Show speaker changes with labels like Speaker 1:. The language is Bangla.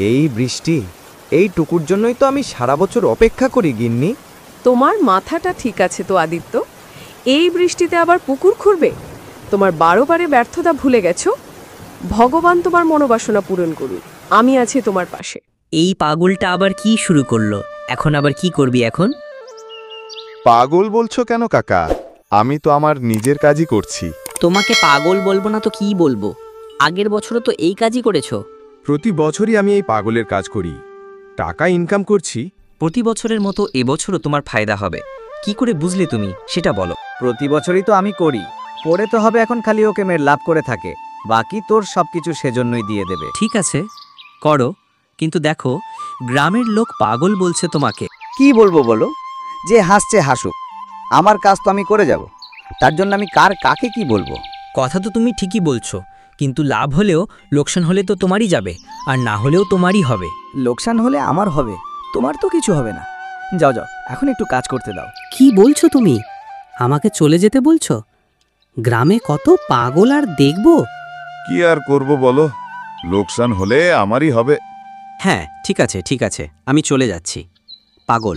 Speaker 1: এই বৃষ্টি, এই টুকুর জন্যই তো আমি সারা বছর অপেক্ষা করি গিন্নি।
Speaker 2: তোমার মাথাটা ঠিক আছে তো আদিত্য? এই বৃষ্টিতে আবার পুকুর খুঁড়বে? তোমার 12 বারে ব্যর্থতা ভুলে গেছো? ভগবান তোমার মনোবাসনা পূরণ করুন, আমি আছি তোমার পাশে।
Speaker 3: এই পাগলটা আবার কি শুরু করলো? এখন আবার কি করবি এখন?
Speaker 4: পাগল বলছো কেন কাকা? আমি তো আমার নিজের কাজই করছি।
Speaker 3: তোমাকে পাগল বলবো না তো কি বলবো? আগের বছরও তো এই কাজই করেছো।
Speaker 5: প্রতি বছরই আমি এই পাগলের কাজ করি, টাকা ইনকাম করছি।
Speaker 6: প্রতি বছরের মতো এবছরও তোমার ফায়দা হবে। কি করে বুঝলে তুমি সেটা বলো।
Speaker 7: প্রতি বছরই তো আমি করি, পড়ে তো হবে এখন খালি ওকে মেয়ের লাভ করে থাকে, বাকি তোর সবকিছু সেজন্যই দিয়ে দেবে।
Speaker 6: ঠিক আছে, করো, কিন্তু দেখো গ্রামের লোক পাগল বলছে তোমাকে।
Speaker 7: কি বলবো বলো? যে হাসছে হাসুক, আমার কাজ তো আমি করে যাব, তার জন্য আমি কাকে কি বলবো?
Speaker 6: কথা তো তুমি ঠিকই বলছো, কিন্তু লাভ হলেও লোকসান হলে তো তোমারই যাবে, আর না হলেও তোমারই হবে।
Speaker 7: লোকসান হলে আমার হবে, তোমার তো কিছু হবে না। যাও যাও, এখন একটু কাজ করতে দাও।
Speaker 8: কি বলছো তুমি? আমাকে চলে যেতে বলছো? গ্রামে কত পাগল আর দেখব।
Speaker 4: কি আর করব বলো, লোকসান হলে আমারই হবে।
Speaker 8: হ্যাঁ ঠিক আছে, আমি চলে যাচ্ছি। পাগল।